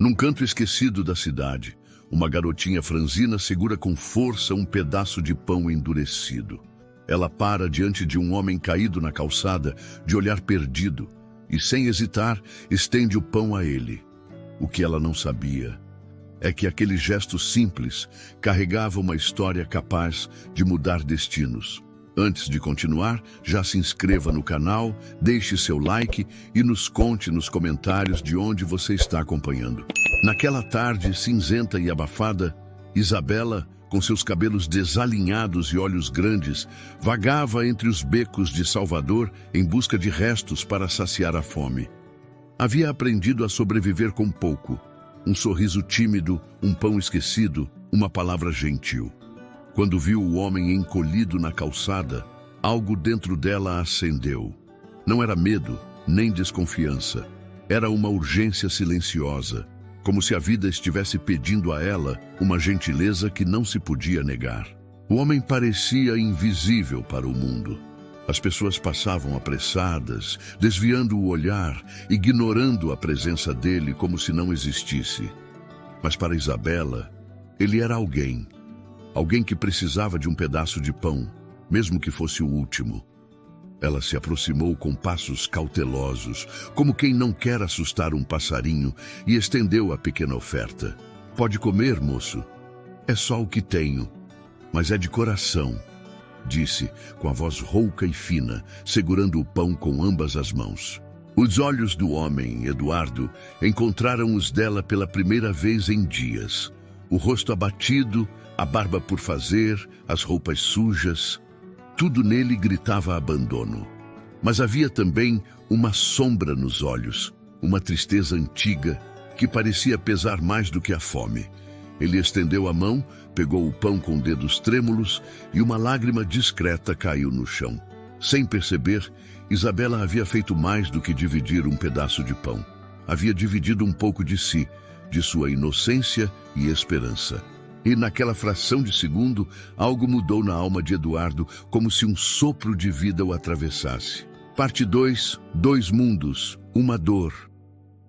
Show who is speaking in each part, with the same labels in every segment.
Speaker 1: Num canto esquecido da cidade, uma garotinha franzina segura com força um pedaço de pão endurecido. Ela para diante de um homem caído na calçada, de olhar perdido, e sem hesitar, estende o pão a ele. O que ela não sabia é que aquele gesto simples carregava uma história capaz de mudar destinos. Antes de continuar, já se inscreva no canal, deixe seu like e nos conte nos comentários de onde você está acompanhando. Naquela tarde cinzenta e abafada, Isabela, com seus cabelos desalinhados e olhos grandes, vagava entre os becos de Salvador em busca de restos para saciar a fome. Havia aprendido a sobreviver com pouco. Um sorriso tímido, um pão esquecido, uma palavra gentil. Quando viu o homem encolhido na calçada, algo dentro dela acendeu. Não era medo, nem desconfiança. Era uma urgência silenciosa, como se a vida estivesse pedindo a ela uma gentileza que não se podia negar. O homem parecia invisível para o mundo. As pessoas passavam apressadas, desviando o olhar, ignorando a presença dele como se não existisse. Mas para Isabela, ele era alguém. Alguém que precisava de um pedaço de pão, mesmo que fosse o último. Ela se aproximou com passos cautelosos, como quem não quer assustar um passarinho, e estendeu a pequena oferta. "Pode comer, moço. É só o que tenho, mas é de coração", disse, com a voz rouca e fina, segurando o pão com ambas as mãos. Os olhos do homem, Eduardo, encontraram os dela pela primeira vez em dias. O rosto abatido, a barba por fazer, as roupas sujas, tudo nele gritava abandono. Mas havia também uma sombra nos olhos, uma tristeza antiga que parecia pesar mais do que a fome. Ele estendeu a mão, pegou o pão com dedos trêmulos e uma lágrima discreta caiu no chão. Sem perceber, Isabela havia feito mais do que dividir um pedaço de pão. Havia dividido um pouco de si, de sua inocência e esperança. E naquela fração de segundo, algo mudou na alma de Eduardo, como se um sopro de vida o atravessasse. Parte 2, dois mundos, uma dor.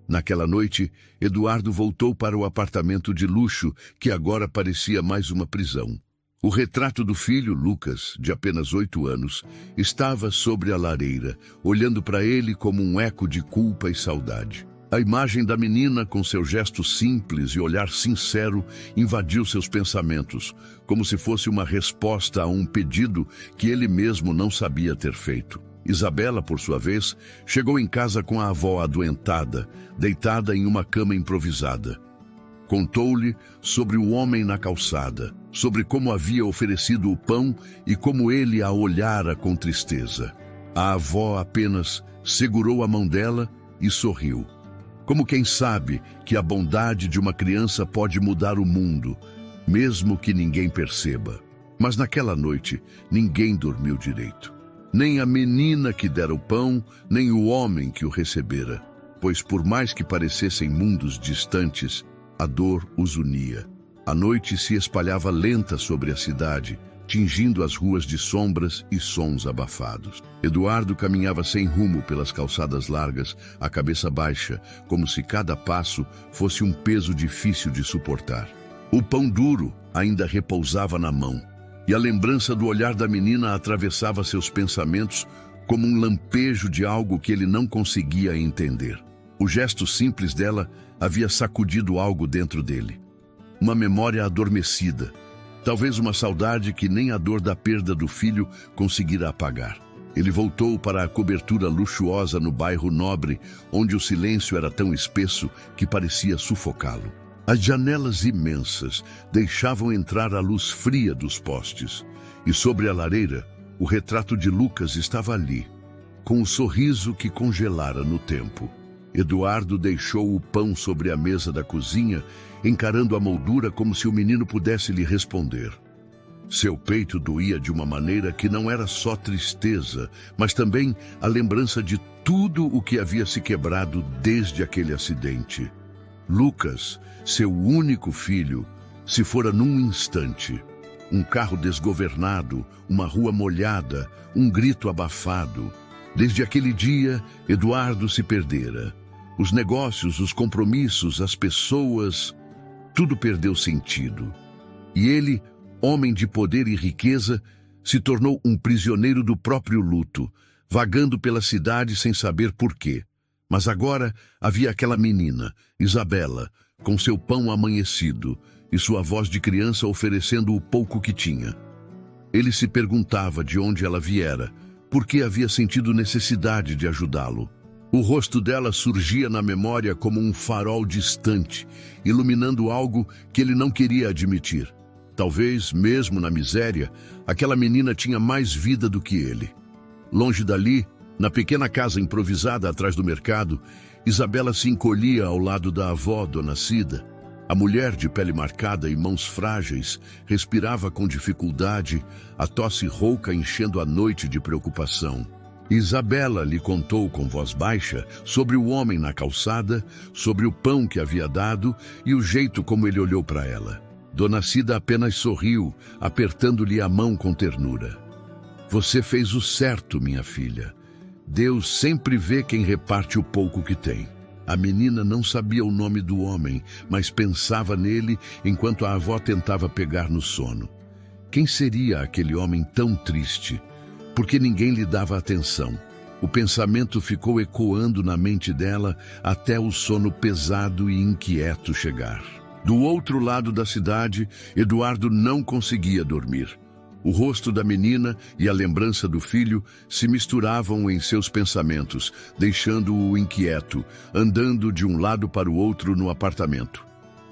Speaker 1: Naquela noite, Eduardo voltou para o apartamento de luxo, que agora parecia mais uma prisão. O retrato do filho, Lucas, de apenas 8 anos, estava sobre a lareira, olhando para ele como um eco de culpa e saudade. A imagem da menina, com seu gesto simples e olhar sincero, invadiu seus pensamentos, como se fosse uma resposta a um pedido que ele mesmo não sabia ter feito. Isabela, por sua vez, chegou em casa com a avó adoentada, deitada em uma cama improvisada. Contou-lhe sobre o homem na calçada, sobre como havia oferecido o pão e como ele a olhara com tristeza. A avó apenas segurou a mão dela e sorriu. Como quem sabe que a bondade de uma criança pode mudar o mundo, mesmo que ninguém perceba. Mas naquela noite, ninguém dormiu direito. Nem a menina que dera o pão, nem o homem que o recebera. Pois por mais que parecessem mundos distantes, a dor os unia. A noite se espalhava lenta sobre a cidade, tingindo as ruas de sombras e sons abafados. Eduardo caminhava sem rumo pelas calçadas largas, a cabeça baixa, como se cada passo fosse um peso difícil de suportar. O pão duro ainda repousava na mão, e a lembrança do olhar da menina atravessava seus pensamentos como um lampejo de algo que ele não conseguia entender. O gesto simples dela havia sacudido algo dentro dele. Uma memória adormecida, talvez uma saudade que nem a dor da perda do filho conseguira apagar. Ele voltou para a cobertura luxuosa no bairro nobre, onde o silêncio era tão espesso que parecia sufocá-lo. As janelas imensas deixavam entrar a luz fria dos postes, e sobre a lareira, o retrato de Lucas estava ali, com o sorriso que congelara no tempo. Eduardo deixou o pão sobre a mesa da cozinha, encarando a moldura como se o menino pudesse lhe responder. Seu peito doía de uma maneira que não era só tristeza, mas também a lembrança de tudo o que havia se quebrado desde aquele acidente. Lucas, seu único filho, se fora num instante. Um carro desgovernado, uma rua molhada, um grito abafado. Desde aquele dia, Eduardo se perdera. Os negócios, os compromissos, as pessoas, tudo perdeu sentido. E ele, homem de poder e riqueza, se tornou um prisioneiro do próprio luto, vagando pela cidade sem saber por quê. Mas agora havia aquela menina, Isabela, com seu pão amanhecido e sua voz de criança oferecendo o pouco que tinha. Ele se perguntava de onde ela viera, por que havia sentido necessidade de ajudá-lo. O rosto dela surgia na memória como um farol distante, iluminando algo que ele não queria admitir. Talvez, mesmo na miséria, aquela menina tinha mais vida do que ele. Longe dali, na pequena casa improvisada atrás do mercado, Isabela se encolhia ao lado da avó, Dona Cida. A mulher de pele marcada e mãos frágeis respirava com dificuldade, a tosse rouca enchendo a noite de preocupação. Isabela lhe contou com voz baixa sobre o homem na calçada, sobre o pão que havia dado e o jeito como ele olhou para ela. Dona Cida apenas sorriu, apertando-lhe a mão com ternura. Você fez o certo, minha filha. Deus sempre vê quem reparte o pouco que tem. A menina não sabia o nome do homem, mas pensava nele enquanto a avó tentava pegar no sono. Quem seria aquele homem tão triste? Porque ninguém lhe dava atenção. O pensamento ficou ecoando na mente dela até o sono pesado e inquieto chegar. Do outro lado da cidade, Eduardo não conseguia dormir. O rosto da menina e a lembrança do filho se misturavam em seus pensamentos, deixando-o inquieto, andando de um lado para o outro no apartamento.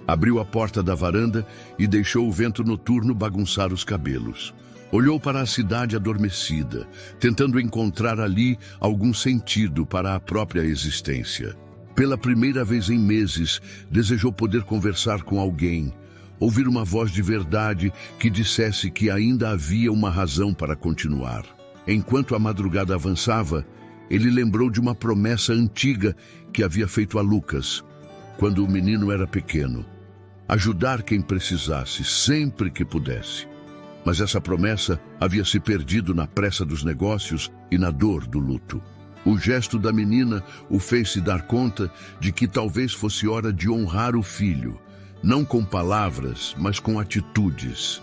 Speaker 1: Abriu a porta da varanda e deixou o vento noturno bagunçar os cabelos. Olhou para a cidade adormecida, tentando encontrar ali algum sentido para a própria existência. Pela primeira vez em meses, desejou poder conversar com alguém, ouvir uma voz de verdade que dissesse que ainda havia uma razão para continuar. Enquanto a madrugada avançava, ele lembrou de uma promessa antiga que havia feito a Lucas, quando o menino era pequeno: ajudar quem precisasse, sempre que pudesse. Mas essa promessa havia se perdido na pressa dos negócios e na dor do luto. O gesto da menina o fez se dar conta de que talvez fosse hora de honrar o filho, não com palavras, mas com atitudes.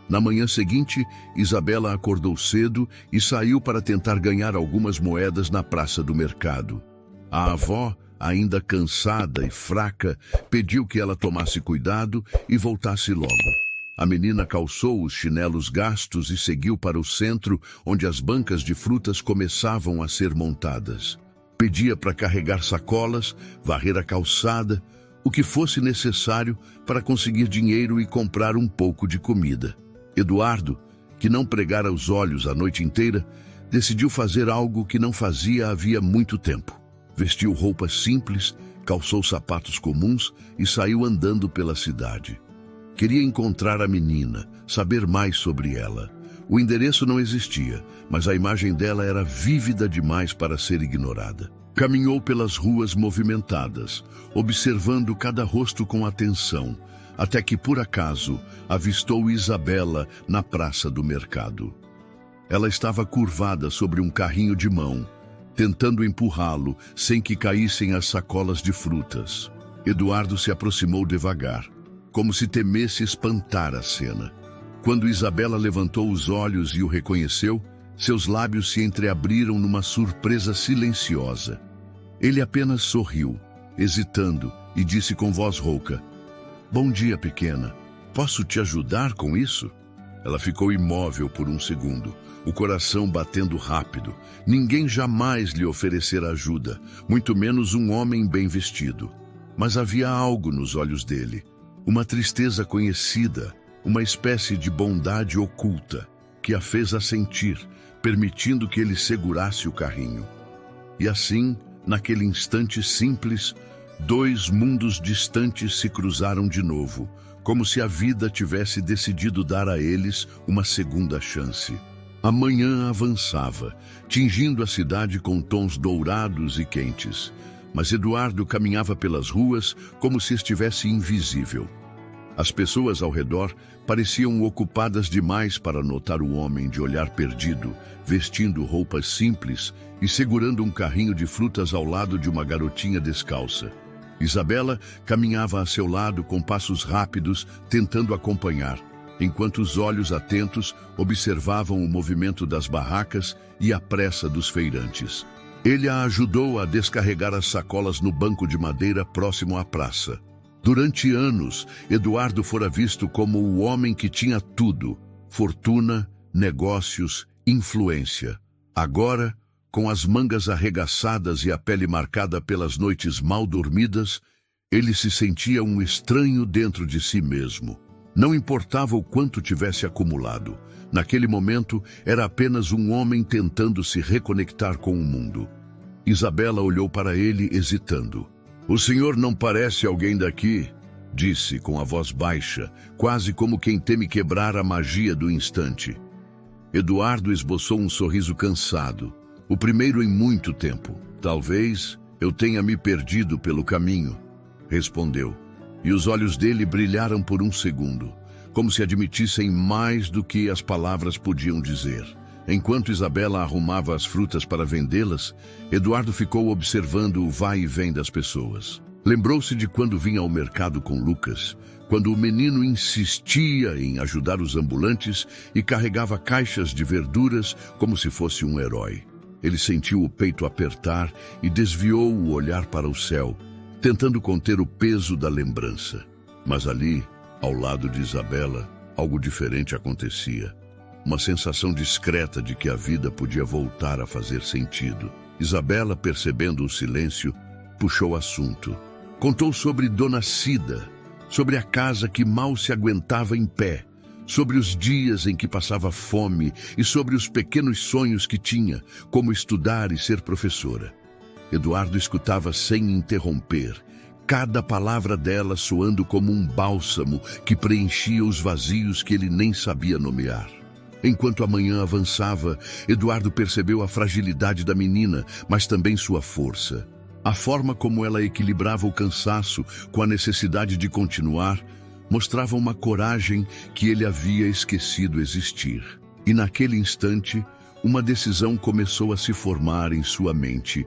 Speaker 1: Na manhã seguinte, Isabela acordou cedo e saiu para tentar ganhar algumas moedas na praça do mercado. A avó, ainda cansada e fraca, pediu que ela tomasse cuidado e voltasse logo. A menina calçou os chinelos gastos e seguiu para o centro, onde as bancas de frutas começavam a ser montadas. Pedia para carregar sacolas, varrer a calçada, o que fosse necessário para conseguir dinheiro e comprar um pouco de comida. Eduardo, que não pregara os olhos a noite inteira, decidiu fazer algo que não fazia havia muito tempo. Vestiu roupas simples, calçou sapatos comuns e saiu andando pela cidade. Queria encontrar a menina, saber mais sobre ela. O endereço não existia, mas a imagem dela era vívida demais para ser ignorada. Caminhou pelas ruas movimentadas, observando cada rosto com atenção, até que, por acaso, avistou Isabela na praça do mercado. Ela estava curvada sobre um carrinho de mão, tentando empurrá-lo sem que caíssem as sacolas de frutas. Eduardo se aproximou devagar, como se temesse espantar a cena. Quando Isabela levantou os olhos e o reconheceu, seus lábios se entreabriram numa surpresa silenciosa. Ele apenas sorriu, hesitando, e disse com voz rouca: "Bom dia, pequena. Posso te ajudar com isso?" Ela ficou imóvel por um segundo, o coração batendo rápido. Ninguém jamais lhe oferecera ajuda, muito menos um homem bem vestido. Mas havia algo nos olhos dele, uma tristeza conhecida, uma espécie de bondade oculta, que a fez assentir, permitindo que ele segurasse o carrinho. E assim, naquele instante simples, dois mundos distantes se cruzaram de novo, como se a vida tivesse decidido dar a eles uma segunda chance. A manhã avançava, tingindo a cidade com tons dourados e quentes, mas Eduardo caminhava pelas ruas como se estivesse invisível. As pessoas ao redor pareciam ocupadas demais para notar o homem de olhar perdido, vestindo roupas simples e segurando um carrinho de frutas ao lado de uma garotinha descalça. Isabela caminhava a seu lado com passos rápidos, tentando acompanhar, enquanto os olhos atentos observavam o movimento das barracas e a pressa dos feirantes. Ele a ajudou a descarregar as sacolas no banco de madeira próximo à praça. Durante anos, Eduardo fora visto como o homem que tinha tudo: fortuna, negócios, influência. Agora, com as mangas arregaçadas e a pele marcada pelas noites mal dormidas, ele se sentia um estranho dentro de si mesmo. Não importava o quanto tivesse acumulado. Naquele momento, era apenas um homem tentando se reconectar com o mundo. Isabela olhou para ele, hesitando. "O senhor não parece alguém daqui", disse com a voz baixa, quase como quem teme quebrar a magia do instante. Eduardo esboçou um sorriso cansado, o primeiro em muito tempo. "Talvez eu tenha me perdido pelo caminho", respondeu, e os olhos dele brilharam por um segundo, como se admitissem mais do que as palavras podiam dizer. Enquanto Isabela arrumava as frutas para vendê-las, Eduardo ficou observando o vai e vem das pessoas. Lembrou-se de quando vinha ao mercado com Lucas, quando o menino insistia em ajudar os ambulantes e carregava caixas de verduras como se fosse um herói. Ele sentiu o peito apertar e desviou o olhar para o céu, tentando conter o peso da lembrança. Mas ali, ao lado de Isabela, algo diferente acontecia. Uma sensação discreta de que a vida podia voltar a fazer sentido. Isabela, percebendo o silêncio, puxou assunto. Contou sobre Dona Cida, sobre a casa que mal se aguentava em pé, sobre os dias em que passava fome e sobre os pequenos sonhos que tinha, como estudar e ser professora. Eduardo escutava sem interromper, cada palavra dela soando como um bálsamo que preenchia os vazios que ele nem sabia nomear. Enquanto a manhã avançava, Eduardo percebeu a fragilidade da menina, mas também sua força. A forma como ela equilibrava o cansaço com a necessidade de continuar mostrava uma coragem que ele havia esquecido existir. E naquele instante, uma decisão começou a se formar em sua mente,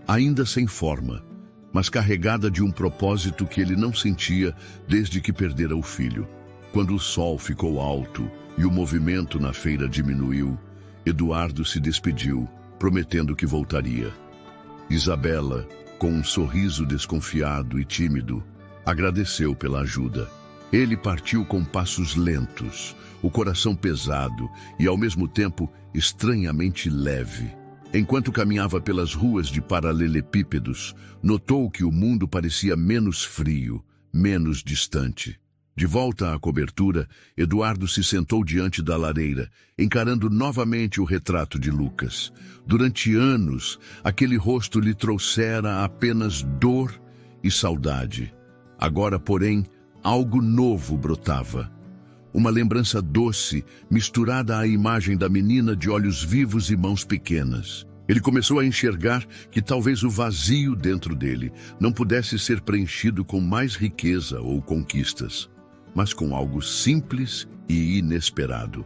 Speaker 1: ainda sem forma, mas carregada de um propósito que ele não sentia desde que perdera o filho. Quando o sol ficou alto e o movimento na feira diminuiu, Eduardo se despediu, prometendo que voltaria. Isabela, com um sorriso desconfiado e tímido, agradeceu pela ajuda. Ele partiu com passos lentos, o coração pesado e, ao mesmo tempo, estranhamente leve. Enquanto caminhava pelas ruas de paralelepípedos, notou que o mundo parecia menos frio, menos distante. De volta à cobertura, Eduardo se sentou diante da lareira, encarando novamente o retrato de Lucas. Durante anos, aquele rosto lhe trouxera apenas dor e saudade. Agora, porém, algo novo brotava. Uma lembrança doce, misturada à imagem da menina de olhos vivos e mãos pequenas. Ele começou a enxergar que talvez o vazio dentro dele não pudesse ser preenchido com mais riqueza ou conquistas, mas com algo simples e inesperado: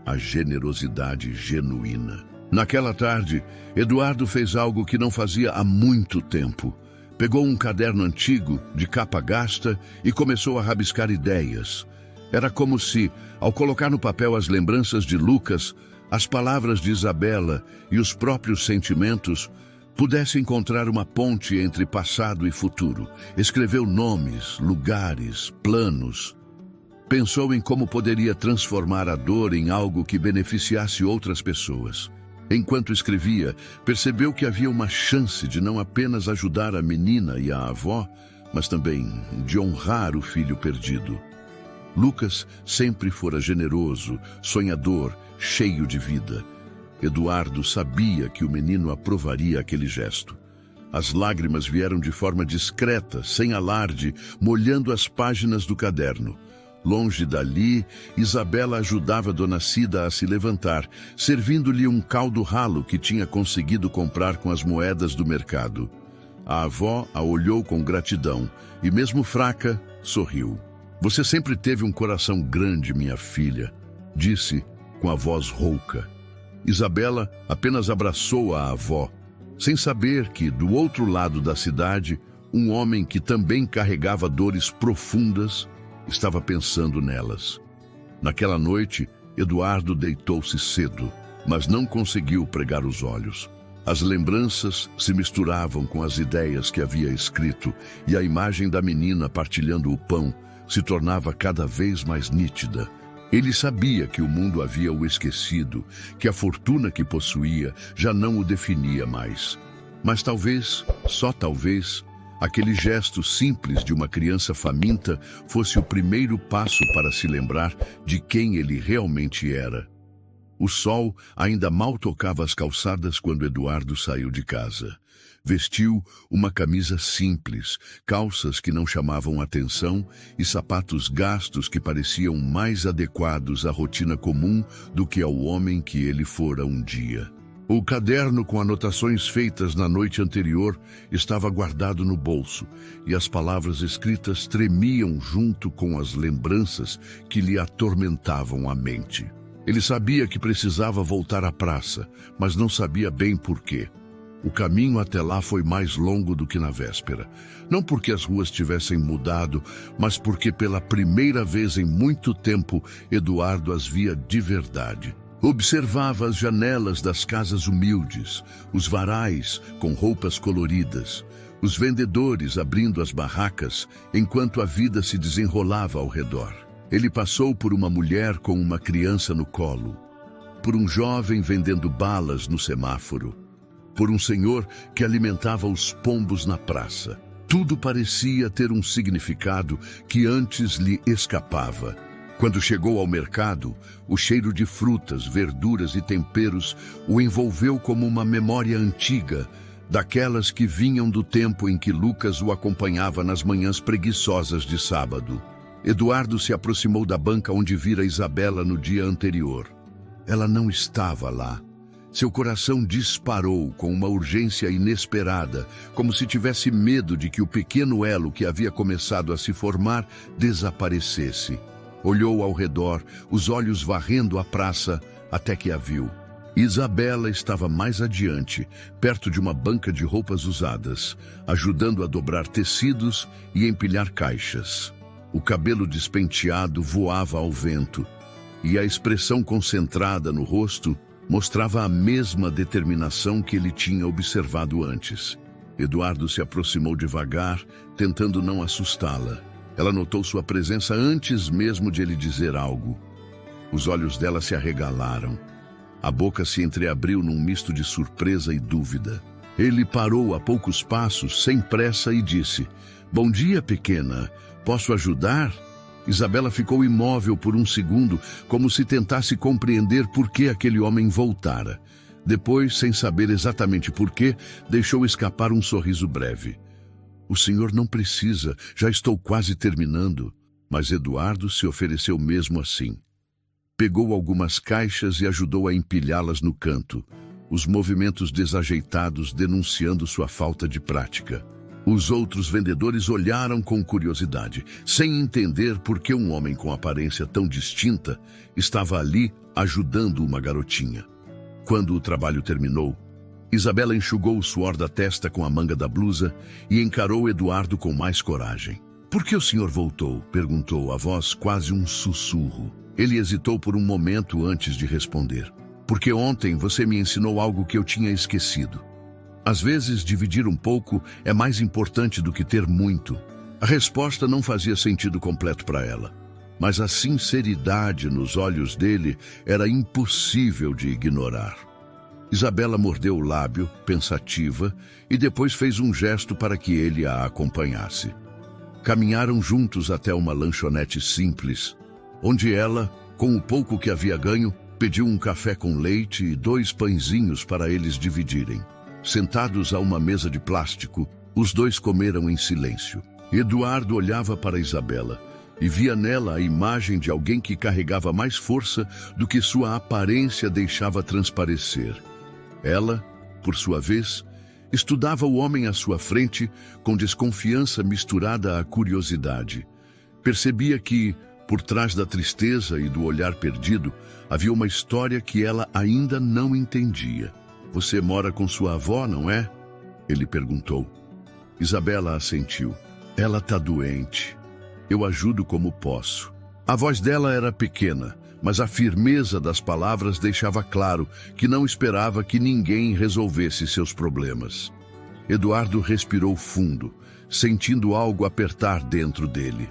Speaker 1: a generosidade genuína. Naquela tarde, Eduardo fez algo que não fazia há muito tempo. Pegou um caderno antigo, de capa gasta, e começou a rabiscar ideias. Era como se, ao colocar no papel as lembranças de Lucas, as palavras de Isabela e os próprios sentimentos, pudesse encontrar uma ponte entre passado e futuro. Escreveu nomes, lugares, planos. Pensou em como poderia transformar a dor em algo que beneficiasse outras pessoas. Enquanto escrevia, percebeu que havia uma chance de não apenas ajudar a menina e a avó, mas também de honrar o filho perdido. Lucas sempre fora generoso, sonhador, cheio de vida. Eduardo sabia que o menino aprovaria aquele gesto. As lágrimas vieram de forma discreta, sem alarde, molhando as páginas do caderno. Longe dali, Isabela ajudava Dona Cida a se levantar, servindo-lhe um caldo ralo que tinha conseguido comprar com as moedas do mercado. A avó a olhou com gratidão e, mesmo fraca, sorriu. Você sempre teve um coração grande, minha filha, disse com a voz rouca. Isabela apenas abraçou a avó, sem saber que, do outro lado da cidade, um homem que também carregava dores profundas estava pensando nelas. Naquela noite, Eduardo deitou-se cedo, mas não conseguiu pregar os olhos. As lembranças se misturavam com as ideias que havia escrito, e a imagem da menina partilhando o pão se tornava cada vez mais nítida. Ele sabia que o mundo havia o esquecido, que a fortuna que possuía já não o definia mais. Mas talvez, só talvez, aquele gesto simples de uma criança faminta fosse o primeiro passo para se lembrar de quem ele realmente era. O sol ainda mal tocava as calçadas quando Eduardo saiu de casa. Vestiu uma camisa simples, calças que não chamavam atenção e sapatos gastos que pareciam mais adequados à rotina comum do que ao homem que ele fora um dia. O caderno com anotações feitas na noite anterior estava guardado no bolso, e as palavras escritas tremiam junto com as lembranças que lhe atormentavam a mente. Ele sabia que precisava voltar à praça, mas não sabia bem por quê. O caminho até lá foi mais longo do que na véspera. Não porque as ruas tivessem mudado, mas porque pela primeira vez em muito tempo, Eduardo as via de verdade. Observava as janelas das casas humildes, os varais com roupas coloridas, os vendedores abrindo as barracas enquanto a vida se desenrolava ao redor. Ele passou por uma mulher com uma criança no colo, por um jovem vendendo balas no semáforo, por um senhor que alimentava os pombos na praça. Tudo parecia ter um significado que antes lhe escapava. Quando chegou ao mercado, o cheiro de frutas, verduras e temperos o envolveu como uma memória antiga, daquelas que vinham do tempo em que Lucas o acompanhava nas manhãs preguiçosas de sábado. Eduardo se aproximou da banca onde vira Isabela no dia anterior. Ela não estava lá. Seu coração disparou com uma urgência inesperada, como se tivesse medo de que o pequeno elo que havia começado a se formar desaparecesse. Olhou ao redor, os olhos varrendo a praça, até que a viu. Isabela estava mais adiante, perto de uma banca de roupas usadas, ajudando a dobrar tecidos e empilhar caixas. O cabelo despenteado voava ao vento, e a expressão concentrada no rosto mostrava a mesma determinação que ele tinha observado antes. Eduardo se aproximou devagar, tentando não assustá-la. Ela notou sua presença antes mesmo de ele dizer algo. Os olhos dela se arregalaram. A boca se entreabriu num misto de surpresa e dúvida. Ele parou a poucos passos, sem pressa, e disse: "Bom dia, pequena. Posso ajudar?" Isabela ficou imóvel por um segundo, como se tentasse compreender por que aquele homem voltara. Depois, sem saber exatamente por quê, deixou escapar um sorriso breve. "O senhor não precisa, já estou quase terminando." Mas Eduardo se ofereceu mesmo assim. Pegou algumas caixas e ajudou a empilhá-las no canto, os movimentos desajeitados denunciando sua falta de prática. Os outros vendedores olharam com curiosidade, sem entender por que um homem com aparência tão distinta estava ali ajudando uma garotinha. Quando o trabalho terminou, Isabela enxugou o suor da testa com a manga da blusa e encarou Eduardo com mais coragem. "Por que o senhor voltou?" perguntou, a voz quase um sussurro. Ele hesitou por um momento antes de responder. "Porque ontem você me ensinou algo que eu tinha esquecido. Às vezes, dividir um pouco é mais importante do que ter muito." A resposta não fazia sentido completo para ela, mas a sinceridade nos olhos dele era impossível de ignorar. Isabela mordeu o lábio, pensativa, e depois fez um gesto para que ele a acompanhasse. Caminharam juntos até uma lanchonete simples, onde ela, com o pouco que havia ganho, pediu um café com leite e 2 pãezinhos para eles dividirem. Sentados a uma mesa de plástico, os dois comeram em silêncio. Eduardo olhava para Isabela e via nela a imagem de alguém que carregava mais força do que sua aparência deixava transparecer. Ela, por sua vez, estudava o homem à sua frente com desconfiança misturada à curiosidade. Percebia que, por trás da tristeza e do olhar perdido, havia uma história que ela ainda não entendia. Você mora com sua avó, não é? Ele perguntou. Isabela assentiu. Ela está doente. Eu ajudo como posso. A voz dela era pequena, mas a firmeza das palavras deixava claro que não esperava que ninguém resolvesse seus problemas. Eduardo respirou fundo, sentindo algo apertar dentro dele.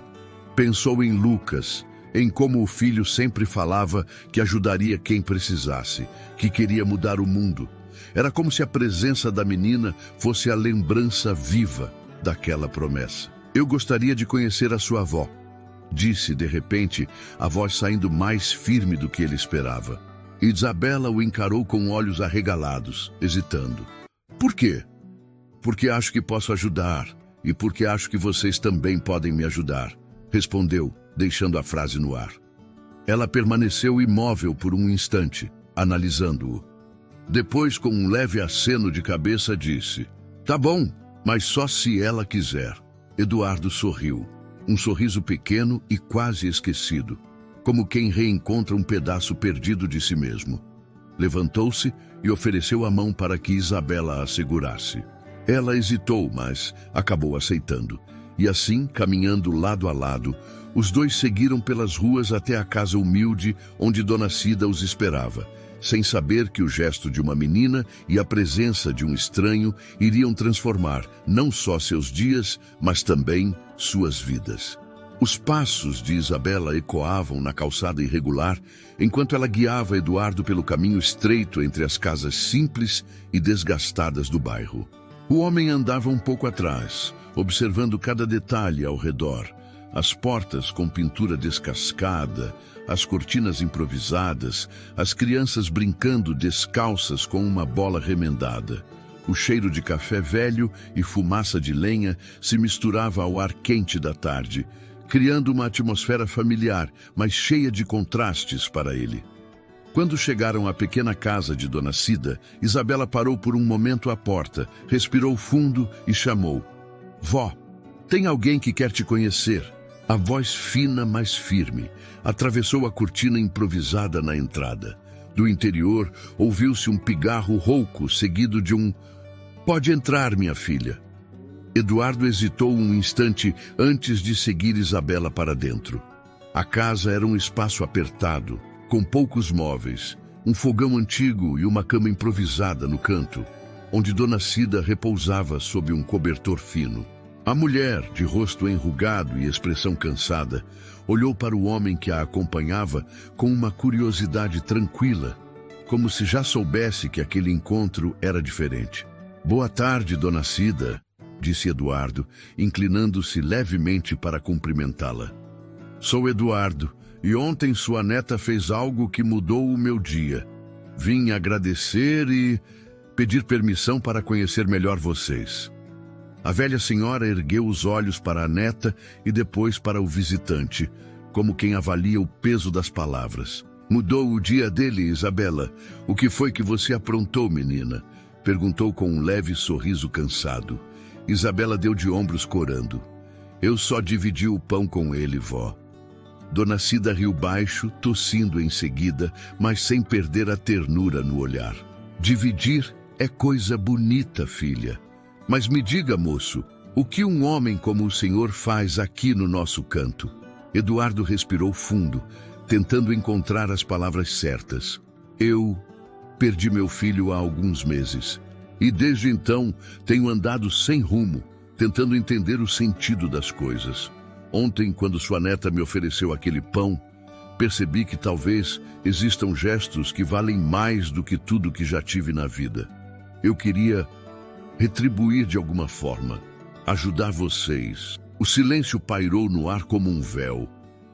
Speaker 1: Pensou em Lucas, em como o filho sempre falava que ajudaria quem precisasse, que queria mudar o mundo. Era como se a presença da menina fosse a lembrança viva daquela promessa. Eu gostaria de conhecer a sua avó, disse de repente, a voz saindo mais firme do que ele esperava. Isabela o encarou com olhos arregalados, hesitando. Por quê? Porque acho que posso ajudar e porque acho que vocês também podem me ajudar, respondeu, deixando a frase no ar. Ela permaneceu imóvel por um instante, analisando-o. Depois, com um leve aceno de cabeça, disse: Tá bom, mas só se ela quiser. Eduardo sorriu, um sorriso pequeno e quase esquecido, como quem reencontra um pedaço perdido de si mesmo. Levantou-se e ofereceu a mão para que Isabela a segurasse. Ela hesitou, mas acabou aceitando. E assim, caminhando lado a lado, os dois seguiram pelas ruas até a casa humilde onde Dona Cida os esperava, sem saber que o gesto de uma menina e a presença de um estranho iriam transformar não só seus dias, mas também suas vidas. Os passos de Isabela ecoavam na calçada irregular, enquanto ela guiava Eduardo pelo caminho estreito entre as casas simples e desgastadas do bairro. O homem andava um pouco atrás, observando cada detalhe ao redor. As portas com pintura descascada, as cortinas improvisadas, as crianças brincando descalças com uma bola remendada. O cheiro de café velho e fumaça de lenha se misturava ao ar quente da tarde, criando uma atmosfera familiar, mas cheia de contrastes para ele. Quando chegaram à pequena casa de Dona Cida, Isabela parou por um momento à porta, respirou fundo e chamou. Vó, tem alguém que quer te conhecer. A voz fina, mas firme, atravessou a cortina improvisada na entrada. Do interior, ouviu-se um pigarro rouco, seguido de um "Pode entrar, minha filha." Eduardo hesitou um instante antes de seguir Isabela para dentro. A casa era um espaço apertado, com poucos móveis, um fogão antigo e uma cama improvisada no canto, onde Dona Cida repousava sob um cobertor fino. A mulher, de rosto enrugado e expressão cansada, olhou para o homem que a acompanhava com uma curiosidade tranquila, como se já soubesse que aquele encontro era diferente. Boa tarde, Dona Cida, disse Eduardo, inclinando-se levemente para cumprimentá-la. Sou Eduardo, e ontem sua neta fez algo que mudou o meu dia. Vim agradecer e pedir permissão para conhecer melhor vocês. A velha senhora ergueu os olhos para a neta e depois para o visitante, como quem avalia o peso das palavras. Mudou o dia dele, Isabela. O que foi que você aprontou, menina? Perguntou com um leve sorriso cansado. Isabela deu de ombros corando. Eu só dividi o pão com ele, vó. Dona Cida riu baixo, tossindo em seguida, mas sem perder a ternura no olhar. Dividir é coisa bonita, filha. Mas me diga, moço, o que um homem como o senhor faz aqui no nosso canto? Eduardo respirou fundo, tentando encontrar as palavras certas. Eu perdi meu filho há alguns meses. E desde então tenho andado sem rumo, tentando entender o sentido das coisas. Ontem, quando sua neta me ofereceu aquele pão, percebi que talvez existam gestos que valem mais do que tudo que já tive na vida. Eu queria retribuir de alguma forma, ajudar vocês. O silêncio pairou no ar como um véu.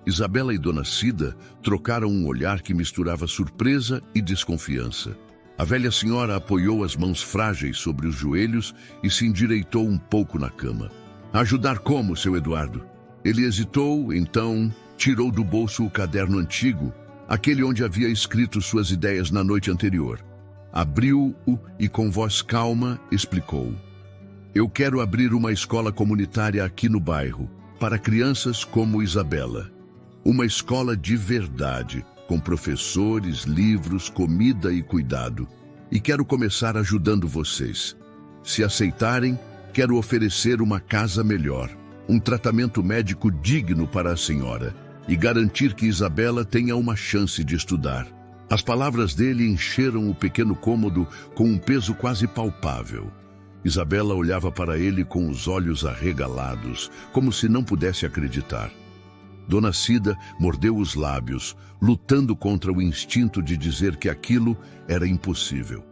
Speaker 1: Isabela e Dona Cida trocaram um olhar que misturava surpresa e desconfiança. A velha senhora apoiou as mãos frágeis sobre os joelhos e se endireitou um pouco na cama. Ajudar como, seu Eduardo? Ele hesitou, então tirou do bolso o caderno antigo, aquele onde havia escrito suas ideias na noite anterior. Abriu-o e com voz calma explicou. Eu quero abrir uma escola comunitária aqui no bairro. para crianças como Isabela. Uma escola de verdade, com professores, livros, comida e cuidado. E quero começar ajudando vocês. Se aceitarem, quero oferecer uma casa melhor, um tratamento médico digno para a senhora e garantir que Isabela tenha uma chance de estudar. As palavras dele encheram o pequeno cômodo com um peso quase palpável. Isabela olhava para ele com os olhos arregalados, como se não pudesse acreditar. Dona Cida mordeu os lábios, lutando contra o instinto de dizer que aquilo era impossível.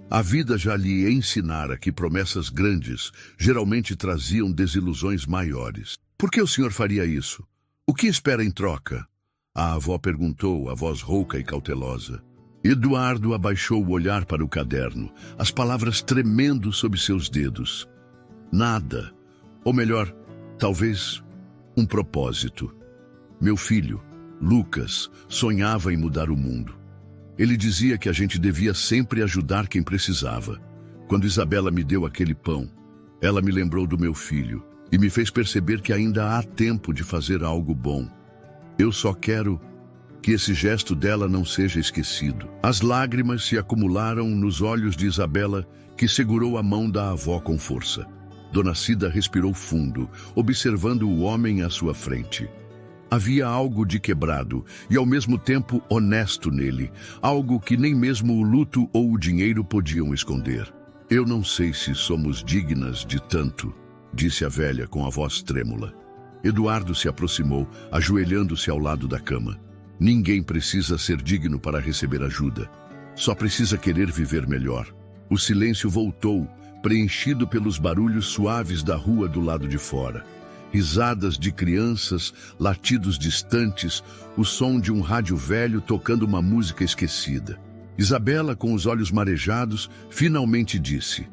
Speaker 1: A vida já lhe ensinara que promessas grandes geralmente traziam desilusões maiores. Por que o senhor faria isso? O que espera em troca? A avó perguntou, a voz rouca e cautelosa. Eduardo abaixou o olhar para o caderno, as palavras tremendo sob seus dedos. Nada. Ou melhor, talvez um propósito. Meu filho, Lucas, sonhava em mudar o mundo. Ele dizia que a gente devia sempre ajudar quem precisava. Quando Isabela me deu aquele pão, ela me lembrou do meu filho e me fez perceber que ainda há tempo de fazer algo bom. Eu só quero que esse gesto dela não seja esquecido. As lágrimas se acumularam nos olhos de Isabela, que segurou a mão da avó com força. Dona Cida respirou fundo, observando o homem à sua frente. Havia algo de quebrado e ao mesmo tempo honesto nele, algo que nem mesmo o luto ou o dinheiro podiam esconder. Eu não sei se somos dignas de tanto, disse a velha com a voz trêmula. Eduardo se aproximou, ajoelhando-se ao lado da cama. Ninguém precisa ser digno para receber ajuda. Só precisa querer viver melhor. O silêncio voltou, preenchido pelos barulhos suaves da rua do lado de fora. Risadas de crianças, latidos distantes, o som de um rádio velho tocando uma música esquecida. Isabela, com os olhos marejados, finalmente disse: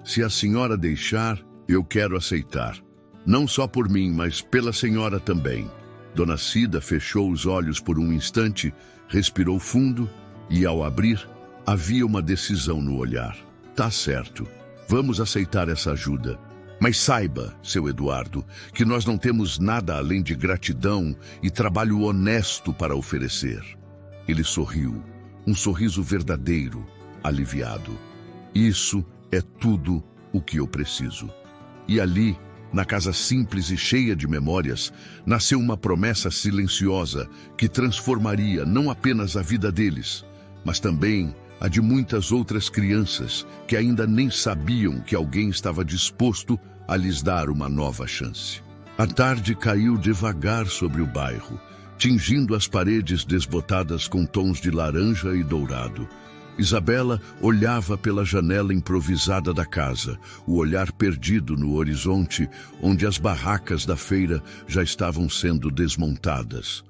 Speaker 1: "Se a senhora deixar, eu quero aceitar. Não só por mim, mas pela senhora também." Dona Cida fechou os olhos por um instante, respirou fundo e, ao abrir, havia uma decisão no olhar. "Tá certo. Vamos aceitar essa ajuda. Mas saiba, seu Eduardo, que nós não temos nada além de gratidão e trabalho honesto para oferecer." Ele sorriu, um sorriso verdadeiro, aliviado. "Isso é tudo o que eu preciso." E ali, na casa simples e cheia de memórias, nasceu uma promessa silenciosa que transformaria não apenas a vida deles, mas também a de muitas outras crianças que ainda nem sabiam que alguém estava disposto a lhes dar uma nova chance. A tarde caiu devagar sobre o bairro, tingindo as paredes desbotadas com tons de laranja e dourado. Isabela olhava pela janela improvisada da casa, o olhar perdido no horizonte, onde as barracas da feira já estavam sendo desmontadas.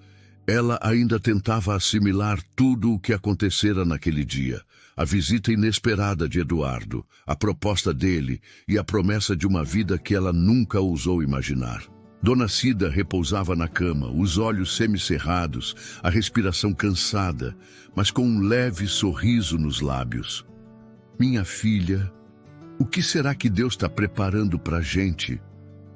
Speaker 1: Ela ainda tentava assimilar tudo o que acontecera naquele dia. A visita inesperada de Eduardo, a proposta dele e a promessa de uma vida que ela nunca ousou imaginar. Dona Cida repousava na cama, os olhos semicerrados, a respiração cansada, mas com um leve sorriso nos lábios. "Minha filha, o que será que Deus está preparando para a gente?"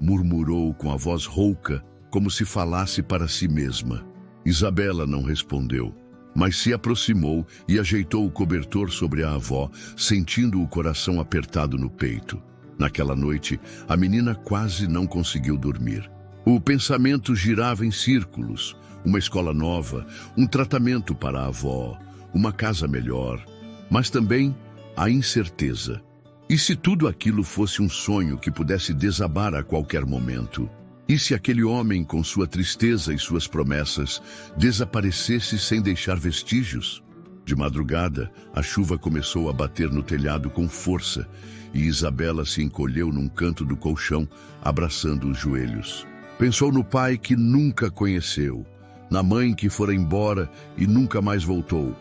Speaker 1: murmurou com a voz rouca, como se falasse para si mesma. Isabela não respondeu, mas se aproximou e ajeitou o cobertor sobre a avó, sentindo o coração apertado no peito. Naquela noite, a menina quase não conseguiu dormir. O pensamento girava em círculos. Uma escola nova, um tratamento para a avó, uma casa melhor, mas também a incerteza. E se tudo aquilo fosse um sonho que pudesse desabar a qualquer momento? E se aquele homem, com sua tristeza e suas promessas, desaparecesse sem deixar vestígios? De madrugada, a chuva começou a bater no telhado com força e Isabela se encolheu num canto do colchão, abraçando os joelhos. Pensou no pai que nunca conheceu, na mãe que fora embora e nunca mais voltou,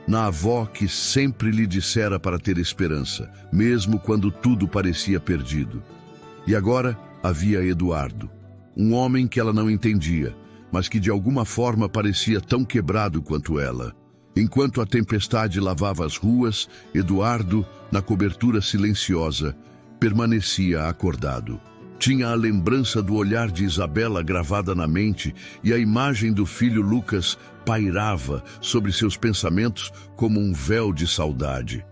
Speaker 1: na avó que sempre lhe dissera para ter esperança, mesmo quando tudo parecia perdido. E agora havia Eduardo, um homem que ela não entendia, mas que de alguma forma parecia tão quebrado quanto ela. Enquanto a tempestade lavava as ruas, Eduardo, na cobertura silenciosa, permanecia acordado. Tinha a lembrança do olhar de Isabela gravada na mente e a imagem do filho Lucas pairava sobre seus pensamentos como um véu de saudade.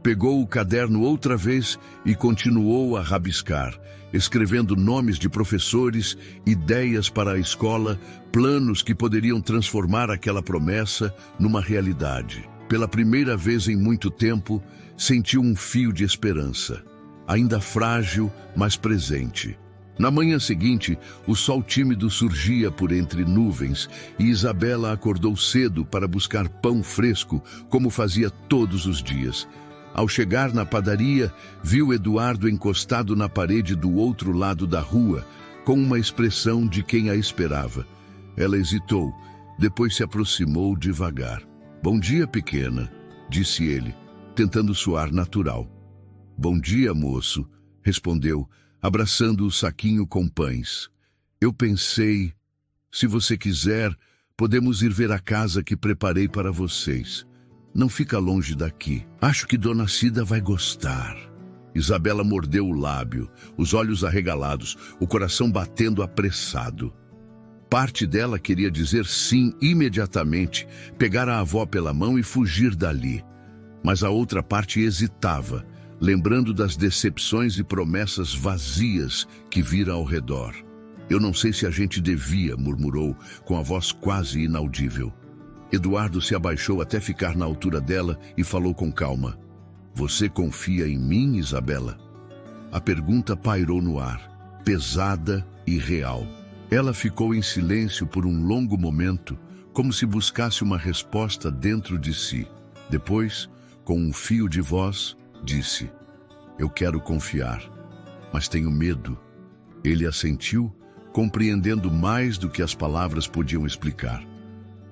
Speaker 1: Pegou o caderno outra vez e continuou a rabiscar, escrevendo nomes de professores, ideias para a escola, planos que poderiam transformar aquela promessa numa realidade. Pela primeira vez em muito tempo, sentiu um fio de esperança, ainda frágil, mas presente. Na manhã seguinte, o sol tímido surgia por entre nuvens e Isabela acordou cedo para buscar pão fresco, como fazia todos os dias. Ao chegar na padaria, viu Eduardo encostado na parede do outro lado da rua, com uma expressão de quem a esperava. Ela hesitou, depois se aproximou devagar. "Bom dia, pequena", disse ele, tentando soar natural. "Bom dia, moço", respondeu, abraçando o saquinho com pães. "Eu pensei, se você quiser, podemos ir ver a casa que preparei para vocês. Não fica longe daqui. Acho que Dona Cida vai gostar." Isabela mordeu o lábio, os olhos arregalados, o coração batendo apressado. Parte dela queria dizer sim imediatamente, pegar a avó pela mão e fugir dali. Mas a outra parte hesitava, lembrando das decepções e promessas vazias que vira ao redor. "Eu não sei se a gente devia", murmurou, com a voz quase inaudível. Eduardo se abaixou até ficar na altura dela e falou com calma. "Você confia em mim, Isabela?" A pergunta pairou no ar, pesada e real. Ela ficou em silêncio por um longo momento, como se buscasse uma resposta dentro de si. Depois, com um fio de voz, disse: "Eu quero confiar, mas tenho medo." Ele assentiu, compreendendo mais do que as palavras podiam explicar.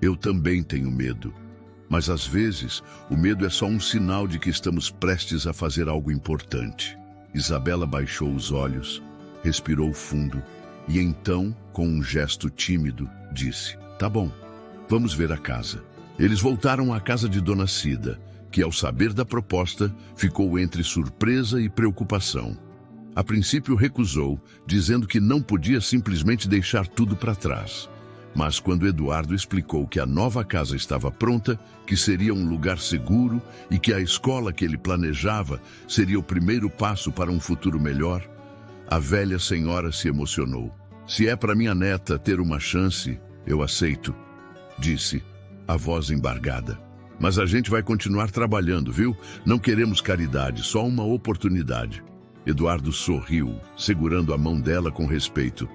Speaker 1: "Eu também tenho medo, mas às vezes o medo é só um sinal de que estamos prestes a fazer algo importante." Isabela baixou os olhos, respirou fundo e então, com um gesto tímido, disse: "Tá bom, vamos ver a casa." Eles voltaram à casa de Dona Cida, que, ao saber da proposta, ficou entre surpresa e preocupação. A princípio recusou, dizendo que não podia simplesmente deixar tudo para trás. Mas quando Eduardo explicou que a nova casa estava pronta, que seria um lugar seguro e que a escola que ele planejava seria o primeiro passo para um futuro melhor, a velha senhora se emocionou. "Se é para minha neta ter uma chance, eu aceito", disse, a voz embargada. "Mas a gente vai continuar trabalhando, viu? Não queremos caridade, só uma oportunidade." Eduardo sorriu, segurando a mão dela com respeito.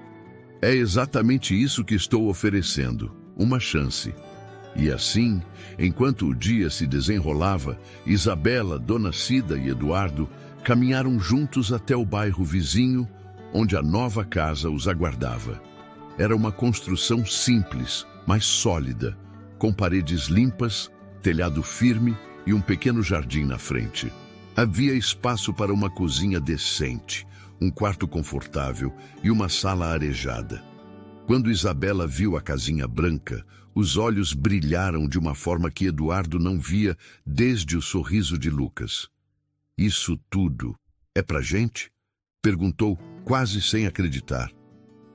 Speaker 1: "É exatamente isso que estou oferecendo, uma chance." E assim, enquanto o dia se desenrolava, Isabela, Dona Cida e Eduardo caminharam juntos até o bairro vizinho, onde a nova casa os aguardava. Era uma construção simples, mas sólida, com paredes limpas, telhado firme e um pequeno jardim na frente. Havia espaço para uma cozinha decente, um quarto confortável e uma sala arejada. Quando Isabela viu a casinha branca, os olhos brilharam de uma forma que Eduardo não via desde o sorriso de Lucas. "Isso tudo é pra gente?" perguntou, quase sem acreditar.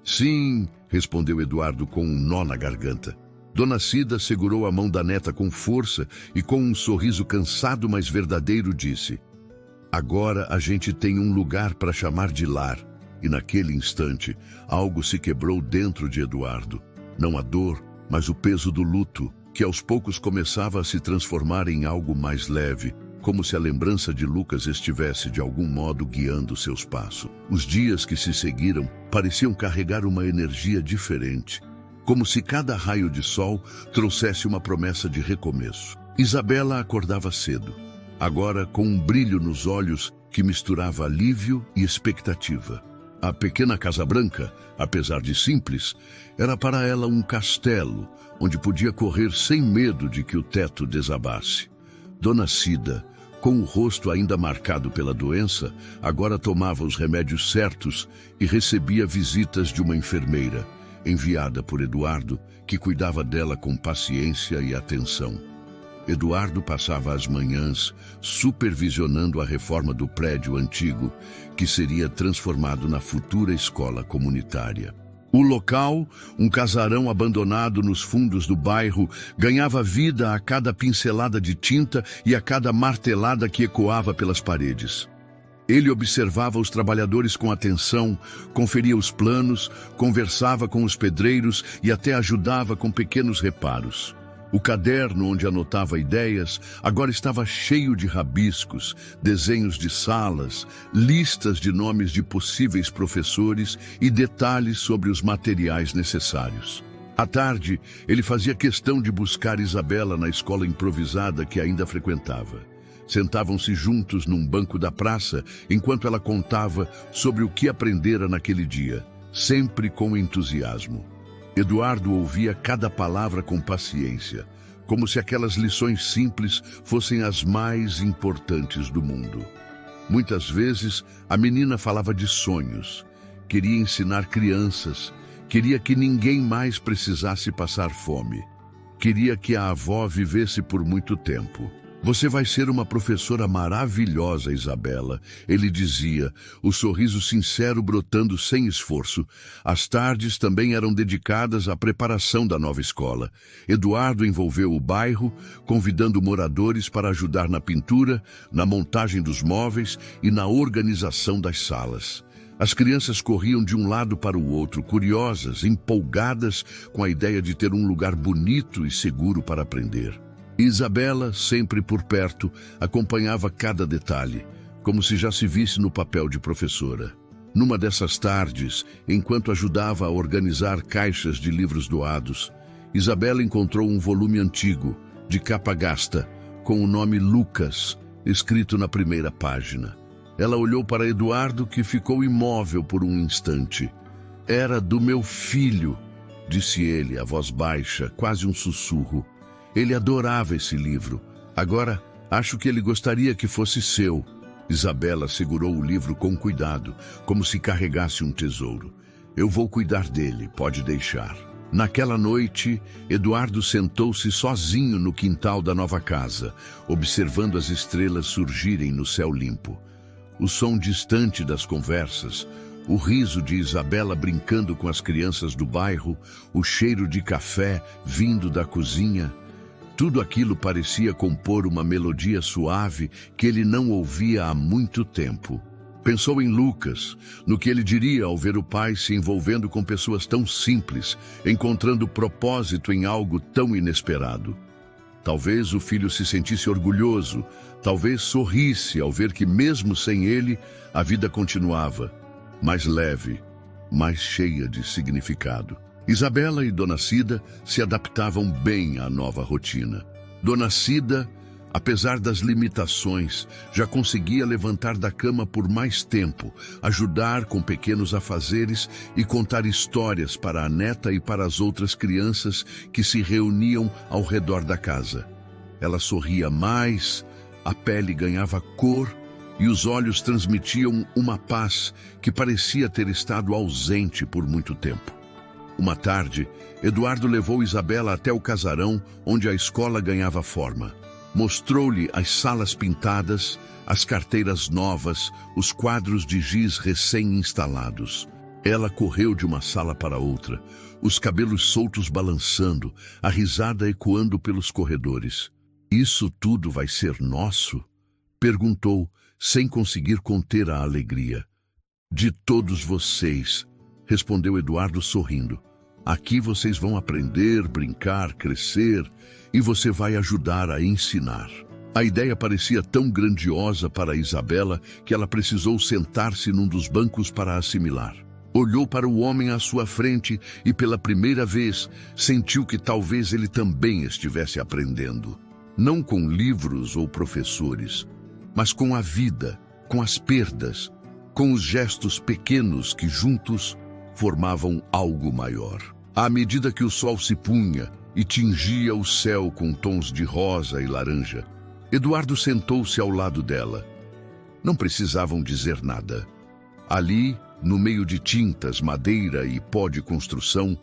Speaker 1: "Sim", respondeu Eduardo com um nó na garganta. Dona Cida segurou a mão da neta com força e, com um sorriso cansado mas verdadeiro, disse: "Agora a gente tem um lugar para chamar de lar." E naquele instante, algo se quebrou dentro de Eduardo. Não a dor, mas o peso do luto, que aos poucos começava a se transformar em algo mais leve, como se a lembrança de Lucas estivesse de algum modo guiando seus passos. Os dias que se seguiram pareciam carregar uma energia diferente, como se cada raio de sol trouxesse uma promessa de recomeço. Isabela acordava cedo, agora com um brilho nos olhos que misturava alívio e expectativa. A pequena Casa Branca, apesar de simples, era para ela um castelo, onde podia correr sem medo de que o teto desabasse. Dona Cida, com o rosto ainda marcado pela doença, agora tomava os remédios certos e recebia visitas de uma enfermeira, enviada por Eduardo, que cuidava dela com paciência e atenção. Eduardo passava as manhãs supervisionando a reforma do prédio antigo, que seria transformado na futura escola comunitária. O local, um casarão abandonado nos fundos do bairro, ganhava vida a cada pincelada de tinta e a cada martelada que ecoava pelas paredes. Ele observava os trabalhadores com atenção, conferia os planos, conversava com os pedreiros e até ajudava com pequenos reparos. O caderno onde anotava ideias agora estava cheio de rabiscos, desenhos de salas, listas de nomes de possíveis professores e detalhes sobre os materiais necessários. À tarde, ele fazia questão de buscar Isabela na escola improvisada que ainda frequentava. Sentavam-se juntos num banco da praça enquanto ela contava sobre o que aprendera naquele dia, sempre com entusiasmo. Eduardo ouvia cada palavra com paciência, como se aquelas lições simples fossem as mais importantes do mundo. Muitas vezes, a menina falava de sonhos, queria ensinar crianças, queria que ninguém mais precisasse passar fome, queria que a avó vivesse por muito tempo. Você vai ser uma professora maravilhosa, Isabela, ele dizia, o sorriso sincero brotando sem esforço. As tardes também eram dedicadas à preparação da nova escola. Eduardo envolveu o bairro, convidando moradores para ajudar na pintura, na montagem dos móveis e na organização das salas. As crianças corriam de um lado para o outro, curiosas, empolgadas com a ideia de ter um lugar bonito e seguro para aprender. Isabela, sempre por perto, acompanhava cada detalhe, como se já se visse no papel de professora. Numa dessas tardes, enquanto ajudava a organizar caixas de livros doados, Isabela encontrou um volume antigo, de capa gasta, com o nome Lucas, escrito na primeira página. Ela olhou para Eduardo, que ficou imóvel por um instante. Era do meu filho, disse ele, a voz baixa, quase um sussurro. Ele adorava esse livro. Agora, acho que ele gostaria que fosse seu. Isabela segurou o livro com cuidado, como se carregasse um tesouro. Eu vou cuidar dele, pode deixar. Naquela noite, Eduardo sentou-se sozinho no quintal da nova casa, observando as estrelas surgirem no céu limpo. O som distante das conversas, o riso de Isabela brincando com as crianças do bairro, o cheiro de café vindo da cozinha, tudo aquilo parecia compor uma melodia suave que ele não ouvia há muito tempo. Pensou em Lucas, no que ele diria ao ver o pai se envolvendo com pessoas tão simples, encontrando propósito em algo tão inesperado. Talvez o filho se sentisse orgulhoso, talvez sorrisse ao ver que mesmo sem ele, a vida continuava, mais leve, mais cheia de significado. Isabela e Dona Cida se adaptavam bem à nova rotina. Dona Cida, apesar das limitações, já conseguia levantar da cama por mais tempo, ajudar com pequenos afazeres e contar histórias para a neta e para as outras crianças que se reuniam ao redor da casa. Ela sorria mais, a pele ganhava cor e os olhos transmitiam uma paz que parecia ter estado ausente por muito tempo. Uma tarde, Eduardo levou Isabela até o casarão onde a escola ganhava forma. Mostrou-lhe as salas pintadas, as carteiras novas, os quadros de giz recém-instalados. Ela correu de uma sala para outra, os cabelos soltos balançando, a risada ecoando pelos corredores. "Isso tudo vai ser nosso?" perguntou, sem conseguir conter a alegria. "De todos vocês", respondeu Eduardo sorrindo. "Aqui vocês vão aprender, brincar, crescer, e você vai ajudar a ensinar." A ideia parecia tão grandiosa para Isabela que ela precisou sentar-se num dos bancos para assimilar. Olhou para o homem à sua frente e pela primeira vez sentiu que talvez ele também estivesse aprendendo. Não com livros ou professores, mas com a vida, com as perdas, com os gestos pequenos que juntos formavam algo maior. À medida que o sol se punha e tingia o céu com tons de rosa e laranja, Eduardo sentou-se ao lado dela. Não precisavam dizer nada. Ali, no meio de tintas, madeira e pó de construção,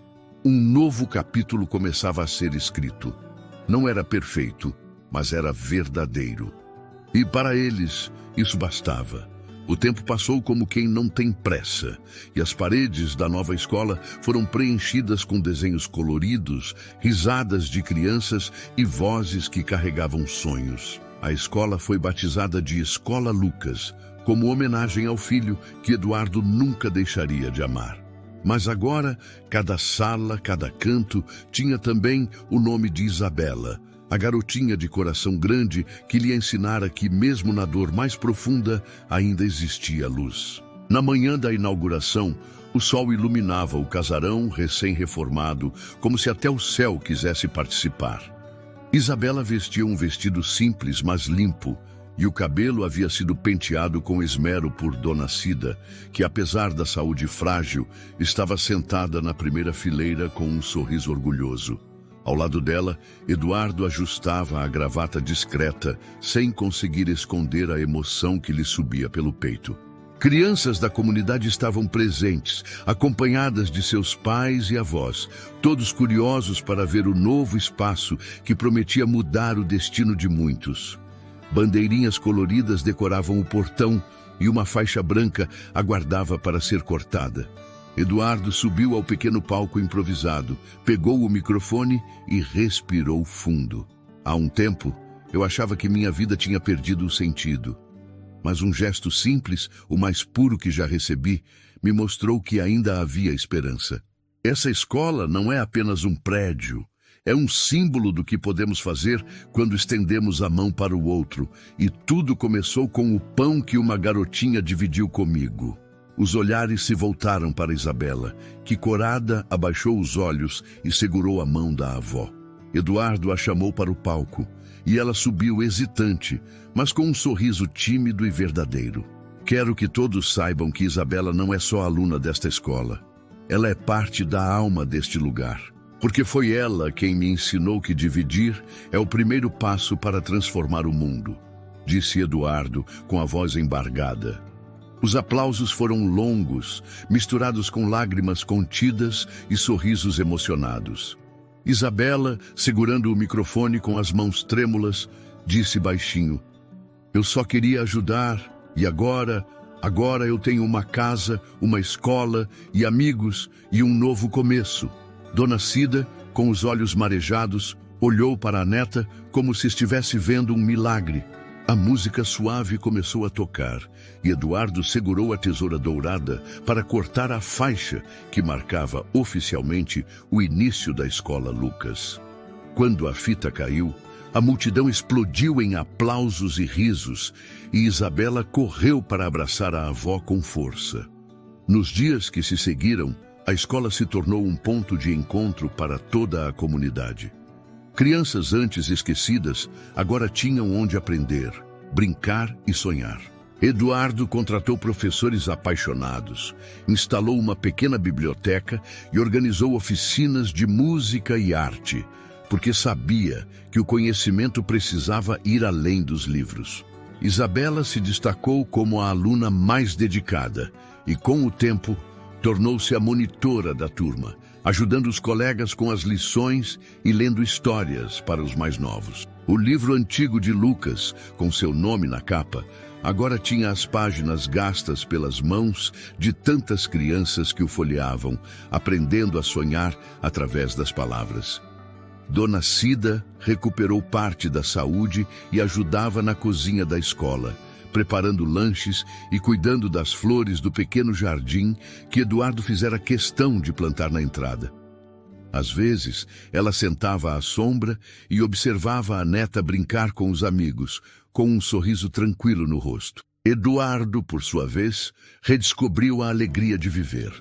Speaker 1: um novo capítulo começava a ser escrito. Não era perfeito, mas era verdadeiro. E para eles, isso bastava. O tempo passou como quem não tem pressa, e as paredes da nova escola foram preenchidas com desenhos coloridos, risadas de crianças e vozes que carregavam sonhos. A escola foi batizada de Escola Lucas, como homenagem ao filho que Eduardo nunca deixaria de amar. Mas agora, cada sala, cada canto, tinha também o nome de Isabela, a garotinha de coração grande que lhe ensinara que, mesmo na dor mais profunda, ainda existia luz. Na manhã da inauguração, o sol iluminava o casarão recém-reformado, como se até o céu quisesse participar. Isabela vestia um vestido simples, mas limpo, e o cabelo havia sido penteado com esmero por Dona Cida, que, apesar da saúde frágil, estava sentada na primeira fileira com um sorriso orgulhoso. Ao lado dela, Eduardo ajustava a gravata discreta, sem conseguir esconder a emoção que lhe subia pelo peito. Crianças da comunidade estavam presentes, acompanhadas de seus pais e avós, todos curiosos para ver o novo espaço que prometia mudar o destino de muitos. Bandeirinhas coloridas decoravam o portão e uma faixa branca aguardava para ser cortada. Eduardo subiu ao pequeno palco improvisado, pegou o microfone e respirou fundo. Há um tempo, eu achava que minha vida tinha perdido o sentido. Mas um gesto simples, o mais puro que já recebi, me mostrou que ainda havia esperança. Essa escola não é apenas um prédio, é um símbolo do que podemos fazer quando estendemos a mão para o outro, e tudo começou com o pão que uma garotinha dividiu comigo. Os olhares se voltaram para Isabela, que, corada, abaixou os olhos e segurou a mão da avó. Eduardo a chamou para o palco, e ela subiu hesitante, mas com um sorriso tímido e verdadeiro. Quero que todos saibam que Isabela não é só aluna desta escola. Ela é parte da alma deste lugar, porque foi ela quem me ensinou que dividir é o primeiro passo para transformar o mundo, disse Eduardo com a voz embargada. Os aplausos foram longos, misturados com lágrimas contidas e sorrisos emocionados. Isabela, segurando o microfone com as mãos trêmulas, disse baixinho: "Eu só queria ajudar, e agora eu tenho uma casa, uma escola e amigos e um novo começo." Dona Cida, com os olhos marejados, olhou para a neta como se estivesse vendo um milagre. A música suave começou a tocar e Eduardo segurou a tesoura dourada para cortar a faixa que marcava oficialmente o início da Escola Lucas. Quando a fita caiu, a multidão explodiu em aplausos e risos e Isabela correu para abraçar a avó com força. Nos dias que se seguiram, a escola se tornou um ponto de encontro para toda a comunidade. Crianças antes esquecidas agora tinham onde aprender, brincar e sonhar. Eduardo contratou professores apaixonados, instalou uma pequena biblioteca e organizou oficinas de música e arte, porque sabia que o conhecimento precisava ir além dos livros. Isabela se destacou como a aluna mais dedicada e, com o tempo, tornou-se a monitora da turma, ajudando os colegas com as lições e lendo histórias para os mais novos. O livro antigo de Lucas, com seu nome na capa, agora tinha as páginas gastas pelas mãos de tantas crianças que o folheavam, aprendendo a sonhar através das palavras. Dona Cida recuperou parte da saúde e ajudava na cozinha da escola, preparando lanches e cuidando das flores do pequeno jardim que Eduardo fizera questão de plantar na entrada. Às vezes, ela sentava à sombra e observava a neta brincar com os amigos, com um sorriso tranquilo no rosto. Eduardo, por sua vez, redescobriu a alegria de viver.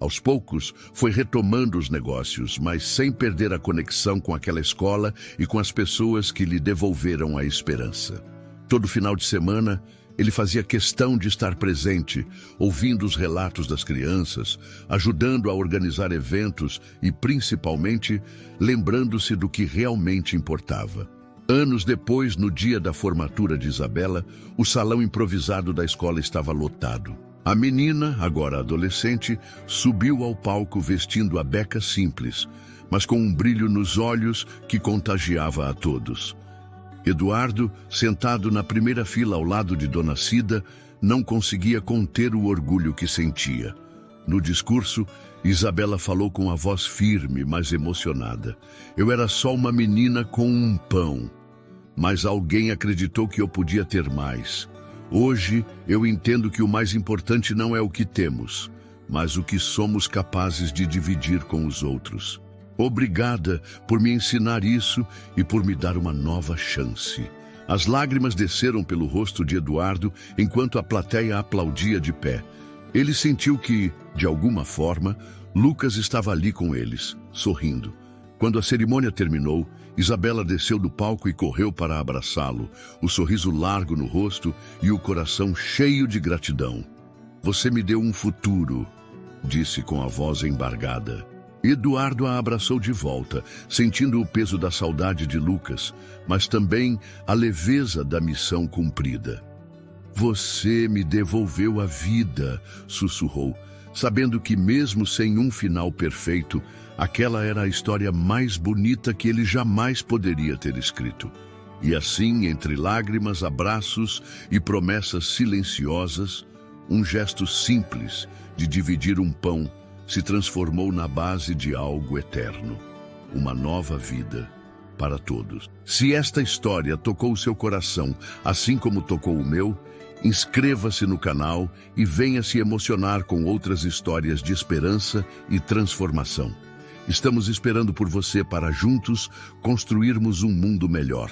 Speaker 1: Aos poucos, foi retomando os negócios, mas sem perder a conexão com aquela escola e com as pessoas que lhe devolveram a esperança. Todo final de semana, ele fazia questão de estar presente, ouvindo os relatos das crianças, ajudando a organizar eventos e, principalmente, lembrando-se do que realmente importava. Anos depois, no dia da formatura de Isabela, o salão improvisado da escola estava lotado. A menina, agora adolescente, subiu ao palco vestindo a beca simples, mas com um brilho nos olhos que contagiava a todos. Eduardo, sentado na primeira fila ao lado de Dona Cida, não conseguia conter o orgulho que sentia. No discurso, Isabela falou com a voz firme, mas emocionada. Eu era só uma menina com um pão, mas alguém acreditou que eu podia ter mais. Hoje, eu entendo que o mais importante não é o que temos, mas o que somos capazes de dividir com os outros. Obrigada por me ensinar isso e por me dar uma nova chance. As lágrimas desceram pelo rosto de Eduardo enquanto a plateia aplaudia de pé. Ele sentiu que, de alguma forma, Lucas estava ali com eles, sorrindo. Quando a cerimônia terminou, Isabela desceu do palco e correu para abraçá-lo, o sorriso largo no rosto e o coração cheio de gratidão. Você me deu um futuro, disse com a voz embargada. Eduardo a abraçou de volta, sentindo o peso da saudade de Lucas, mas também a leveza da missão cumprida. Você me devolveu a vida, sussurrou, sabendo que mesmo sem um final perfeito, aquela era a história mais bonita que ele jamais poderia ter escrito. E assim, entre lágrimas, abraços e promessas silenciosas, um gesto simples de dividir um pão se transformou na base de algo eterno, uma nova vida para todos. Se esta história tocou seu coração, assim como tocou o meu, inscreva-se no canal e venha se emocionar com outras histórias de esperança e transformação. Estamos esperando por você para juntos construirmos um mundo melhor.